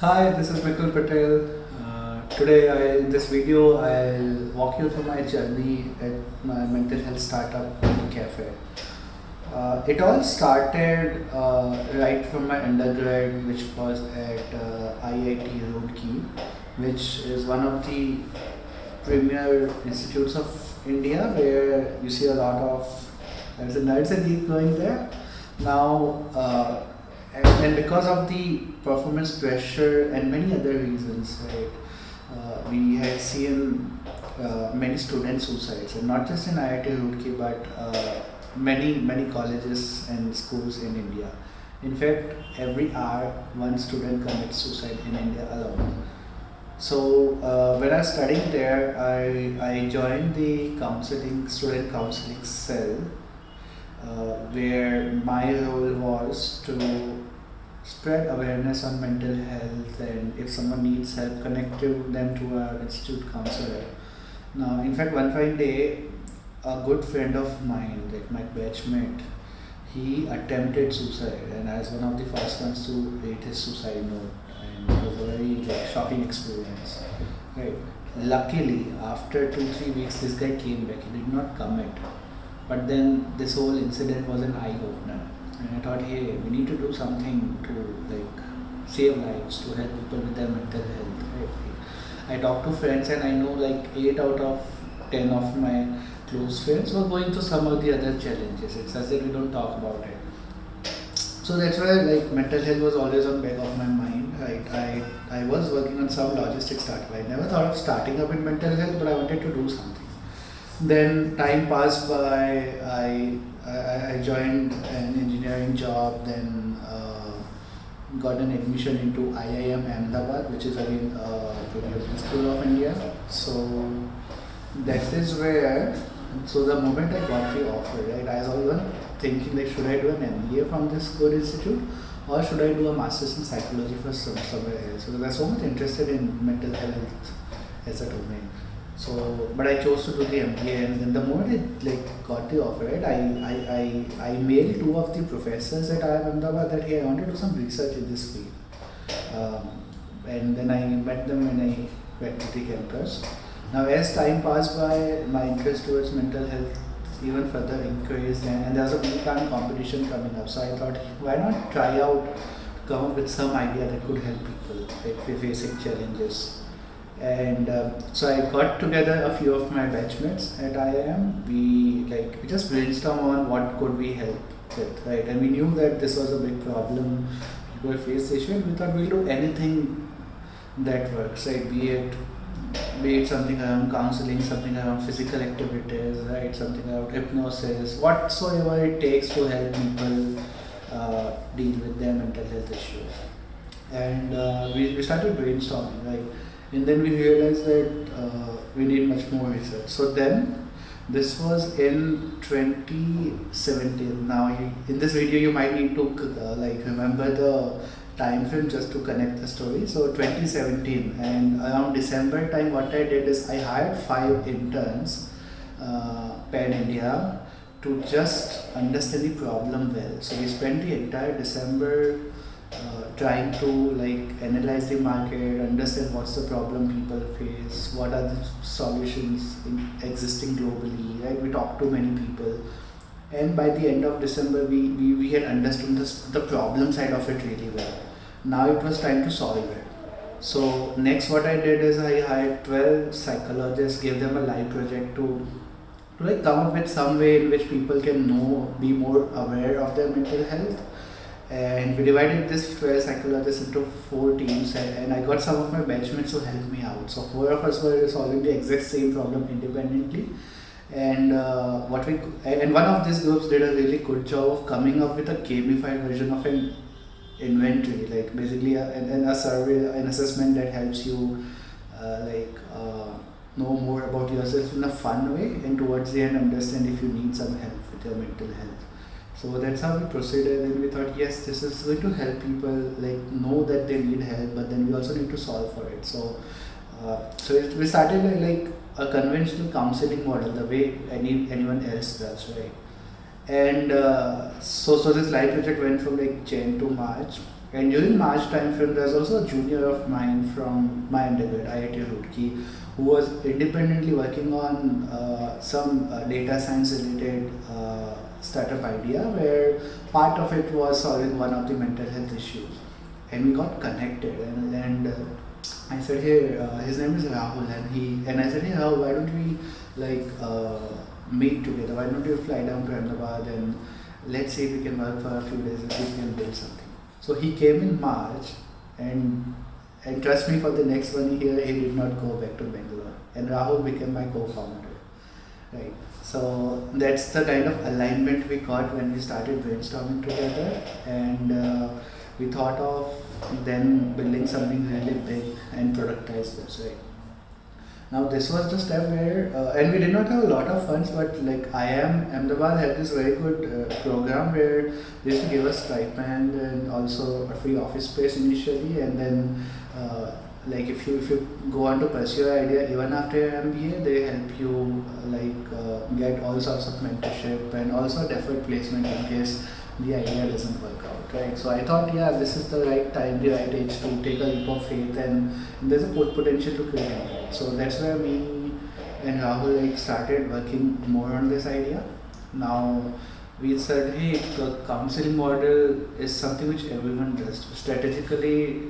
Hi, this is Mikul Patel. Today, in this video, I'll walk you through my journey at my mental health startup, Moodcafe. It all started right from my undergrad, which was at IIT Roorkee, which is one of the premier institutes of India, where you see a lot of there's a nerds and geeks going there. Now, and because of the performance pressure and many other reasons, right, we had seen many student suicides, and not just in IIT Roorkee, but many colleges and schools in India. In fact, every hour one student commits suicide in India alone. So when I was studying there, I joined the student counseling cell, where my role was to spread awareness on mental health, and if someone needs help, connect them to our institute counselor. Now, in fact, one fine day, a good friend of mine, like my batchmate, he attempted suicide, and I was one of the first ones to read his suicide note, and it was a very shocking experience. Right. Luckily, after 2 3 weeks, this guy came back. He did not commit, but then this whole incident was an eye opener, and I thought, hey, we need to do something to save lives, to help people with their mental health. Right? I talked to friends, and I know like 8 out of 10 of my close friends were going through some of the other challenges. It's as if we don't talk about it. So that's why mental health was always on back of my mind. Right? I was working on some logistics startup. I never thought of starting up in mental health, but I wanted to do something. Then time passed by. I joined an engineering job. Then got an admission into IIM Ahmedabad, which is again the European School of India. So that is where. So the moment I got the offer, right, I was even thinking like, should I do an MBA from this good institute, or should I do a master's in psychology for somewhere else? Because I was so much interested in mental health as a domain. So, but I chose to do the MBA, and then the moment I got the offer, right, I mailed two of the professors at IIM Ahmedabad that, hey, I want to do some research in this field. And then I met them when I went to the campus. Now, as time passed by, my interest towards mental health even further increased, and there was a Moodcafe competition coming up. So I thought, why not try out, come up with some idea that could help people facing challenges. And so I got together a few of my batchmates at IIM. We just brainstormed on what could we help with, right? And we knew that this was a big problem. People face issue, and we thought we'll do anything that works, right? Be it something around counseling, something around physical activities, right? Something around hypnosis, whatsoever it takes to help people deal with their mental health issues. And we started brainstorming, right? And then we realized that we need much more research. So then, this was in 2017. Now, in this video, you might need to remember the time frame just to connect the story. So 2017, and around December time, what I did is I hired 5 interns pan India to just understand the problem well. So we spent the entire December trying to analyze the market, understand what's the problem people face, what are the solutions existing globally. Right, we talked to many people, and by the end of December, we had understood the problem side of it really well. Now it was time to solve it. So next, what I did is I hired 12 psychologists, gave them a live project to come up with some way in which people can be more aware of their mental health. And we divided this 12 psychologists into 4 teams, and I got some of my batchmates to help me out. So 4 of us were solving the exact same problem independently, and one of these groups did a really good job of coming up with a gamified version of an inventory, like basically a survey, an assessment that helps you know more about yourself in a fun way, and towards the end understand if you need some help with your mental health. So that's how we proceeded, and we thought, yes, this is going to help people know that they need help, but then we also need to solve for it. So we started a conventional counseling model, the way anyone else does, right? And so this live project went from Jan to March, And during March time frame, there's also a junior of mine from my undergrad, IIT Roorkee, who was independently working on some data science related startup idea where part of it was solving one of the mental health issues. And we got connected, and I said, hey, his name is Rahul, and I said, hey, Rahul, why don't we like meet together? Why don't you fly down to Ahmedabad and let's see if we can work for a few days and see if we can build something. So he came in March, and trust me, for the next 1 year, he did not go back to Bangalore. And Rahul became my co-founder, right? So that's the kind of alignment we got when we started brainstorming together, and we thought of then building something really big and productize this, right? Now this was the step where, and we did not have a lot of funds, but like Ahmedabad had this very good program where they used to give us stipend and also a free office space initially, and then like if you go on to pursue your idea even after your MBA, they help you get all sorts of mentorship and also deferred placement in case the idea doesn't work out, right? So I thought, yeah, this is the right time, the right age to take a leap of faith, and there's a potential to create impact. So that's where me and Rahul started working more on this idea. Now we said, hey, the counseling model is something which everyone does. Strategically,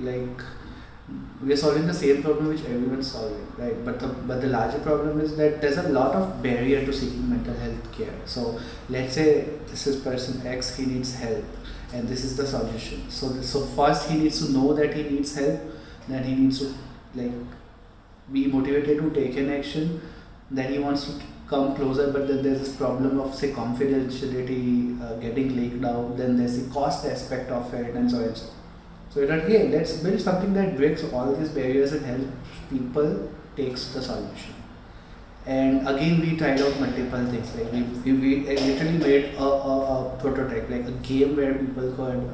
we're solving the same problem which everyone's solving, right? But the larger problem is that there's a lot of barrier to seeking mental health care. So let's say this is person X, he needs help, and this is the solution. So first he needs to know that he needs help, then he needs to be motivated to take an action, then he wants to come closer, but then there's this problem of say confidentiality getting leaked out, then there's the cost aspect of it, and so on and so on. So we thought, hey, let's build something that breaks all these barriers and helps people takes the solution. And again, we tried out multiple things. Like we literally made a prototype, like a game where people could,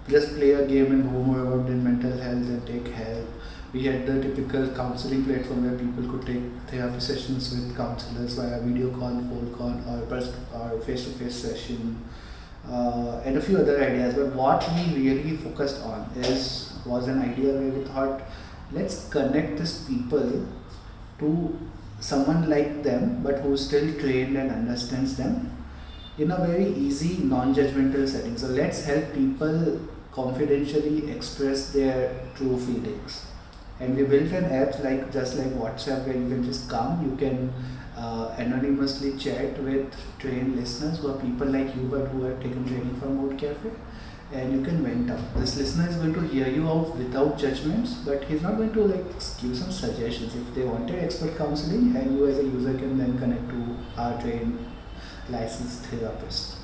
just play a game and know more about their mental health and take help. We had the typical counseling platform where people could take therapy sessions with counselors via video call, phone call, or face-to-face session. And a few other ideas, but what we really focused on was an idea where we thought, let's connect these people to someone like them, but who's still trained and understands them in a very easy, non-judgmental setting. So let's help people confidentially express their true feelings. And we built an app just like WhatsApp, where you can just come, you can anonymously chat with trained listeners who are people like you but who have taken training from Moodcafe, and you can vent out. This listener is going to hear you out without judgments, but he's not going to give some suggestions. If they wanted expert counseling, and you as a user can then connect to our trained licensed therapist.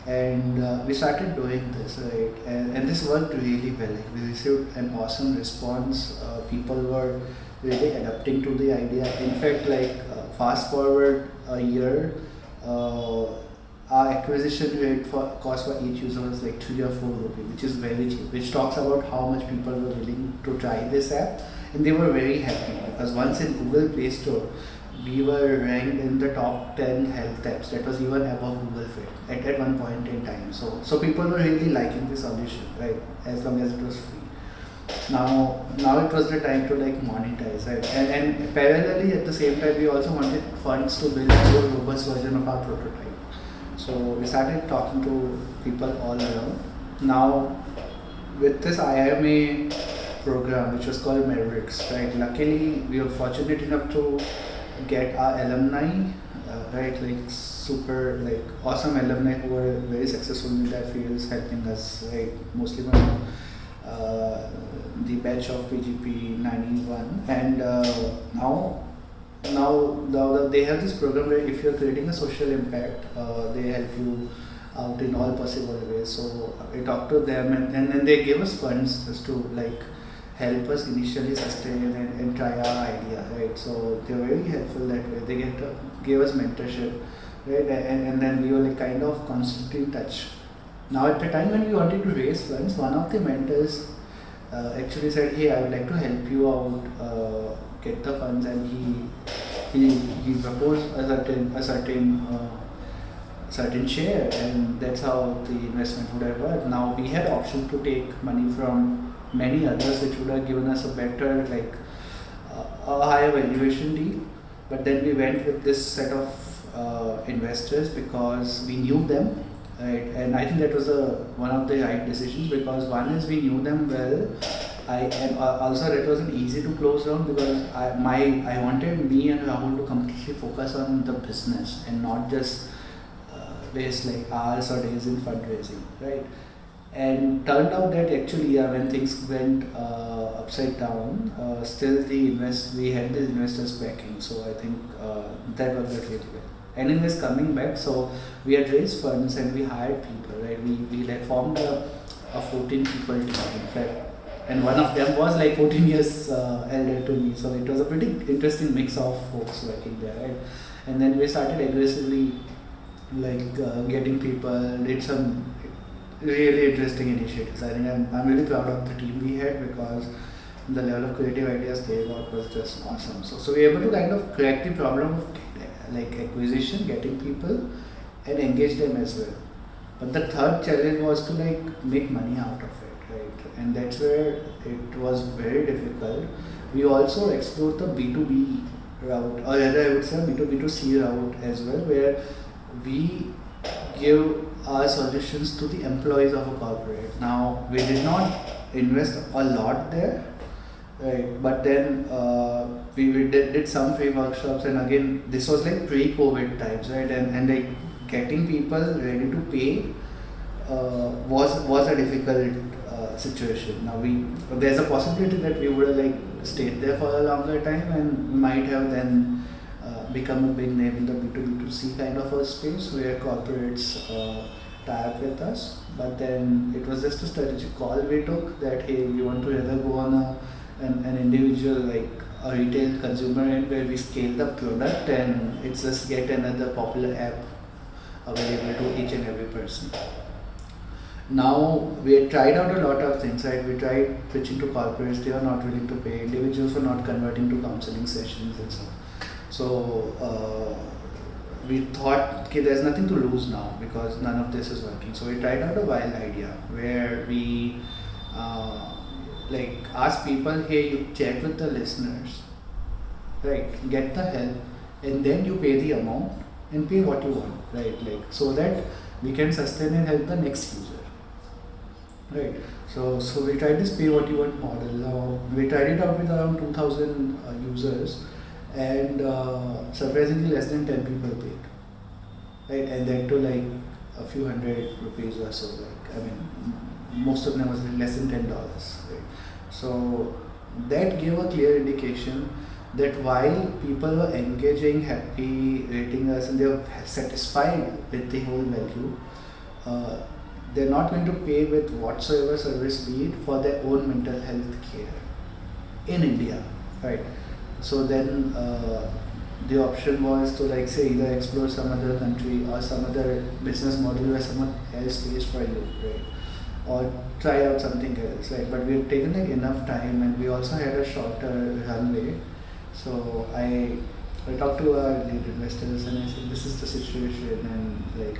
And we started doing this, right? And this worked really well. We received an awesome response. People were really adapting to the idea. In fact, fast forward a year, our acquisition rate for cost for each user was 3 or 4 rupees, which is very cheap, which talks about how much people were willing to try this app, and they were very happy because once in Google Play Store, we were ranked in the top 10 health apps. That was even above Google Fit at one point in time. So people were really liking the solution, right? As long as it was free. Now it was the time to monetize, right? And parallelly at the same time, we also wanted funds to build a more robust version of our prototype. So we started talking to people all around. Now with this IMA program, which was called Mavericks, right? Luckily, we were fortunate enough to get our alumni, super awesome alumni who were very successful in their fields, helping us, right? Mostly from the batch of PGP 91, and now they have this program where if you're creating a social impact, they help you out in all possible ways. So I talked to them, and then they gave us funds just to help us initially sustain and try our idea, right? So they were very helpful that way. They gave us mentorship, right? And then we were kind of constantly in touch. Now at the time when we wanted to raise funds, one of the mentors actually said, hey, I would like to help you out get the funds, and he proposed a certain certain share, and that's how the investment would have worked. Now we had option to take money from many others, which would have given us a better, like a higher valuation deal. But then we went with this set of investors because we knew them, right? And I think that was one of the right decisions, because one is we knew them well. And also it wasn't easy to close down, because I wanted me and Rahul to completely focus on the business and not just waste like hours or days in fundraising, right? And turned out that actually, yeah, when things went upside down, still we had the investors backing. So I think that worked out really well. Anyways, coming back, so we had raised funds and we hired people, right? We like formed a 14 people team, in fact, and one of them was like 14 years elder to me. So it was a pretty interesting mix of folks working there, right? And then we started aggressively like getting people, did some really interesting initiatives. I think I'm really proud of the team we had, because the level of creative ideas they got was just awesome. So we were able to kind of crack the problem of like acquisition, getting people, and engage them as well. But the third challenge was to like make money out of it, right? And that's where it was very difficult. We also explored the B2B route, or rather I would say B2B2C route as well, where we give our solutions to the employees of a corporate. Now, we did not invest a lot there, right? But then we did some free workshops, and again, this was like pre-COVID times, right? And like getting people ready to pay was a difficult situation. Now there's a possibility that we would have like stayed there for a longer time, and we might have then become a big name in the B2B2C kind of a space where corporates tie up with us. But then it was just a strategic call we took that hey, we want to either go on an individual, like a retail consumer end, where we scale the product and it's just get another popular app available to each and every person. Now we had tried out a lot of things, right? We tried pitching to corporates, they were not willing to pay, individuals were not converting to counseling sessions and so on. So we thought, okay, there's nothing to lose now because none of this is working. So we tried out a wild idea where we like ask people, hey, you chat with the listeners, right? Get the help, and then you pay the amount and pay what you want, right? Like so that we can sustain and help the next user. Right. So we tried this pay what you want model. Now we tried it out with around 2,000 users, and surprisingly less than 10 people paid. Right, and then to like a few hundred rupees or so. Like I mean, most of them was less than $10. Right. So that gave a clear indication that while people were engaging, happy, rating us, and they were satisfied with the whole value. They're not going to pay with whatsoever service need for their own mental health care in India, right? So then the option was to like say either explore some other country or some other business model where someone else pays for you, right? Or try out something else, right? But we've taken like enough time, and we also had a shorter runway. So I talked to our lead investors and I said, this is the situation, and like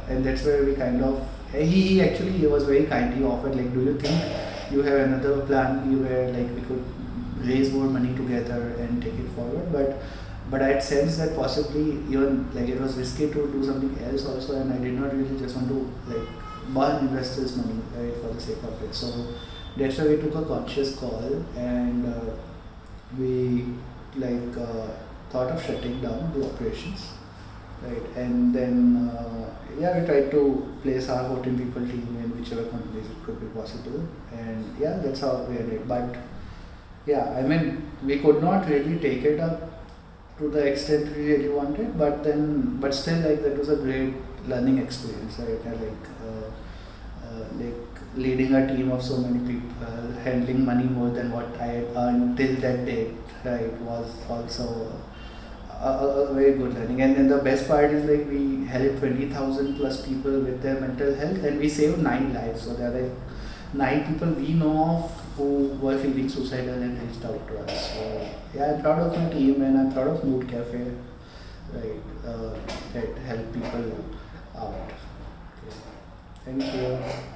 and that's where we kind of he actually he was very kind. He offered like, do you think you have another plan B where like we could raise more money together and take it forward? But I had sensed that possibly even like it was risky to do something else also, and I did not really just want to like burn investors' money, right, for the sake of it. So that's why we took a conscious call, and we like thought of shutting down the operations, right? And then we tried to place our 14 people team in whichever companies it could be possible, and that's how we did it. But I mean, we could not really take it up to the extent we really wanted, but still like that was a great learning experience, right? Like leading a team of so many people, handling money more than what I had earned till that date, right, was also a very good learning. And then the best part is like we helped 20,000 plus people with their mental health, and we saved 9 lives. So there are like 9 people we know of who were feeling suicidal and reached out to us. So I'm proud of my team, and I'm proud of Moodcafe, right, that help people out. Okay. Thank you.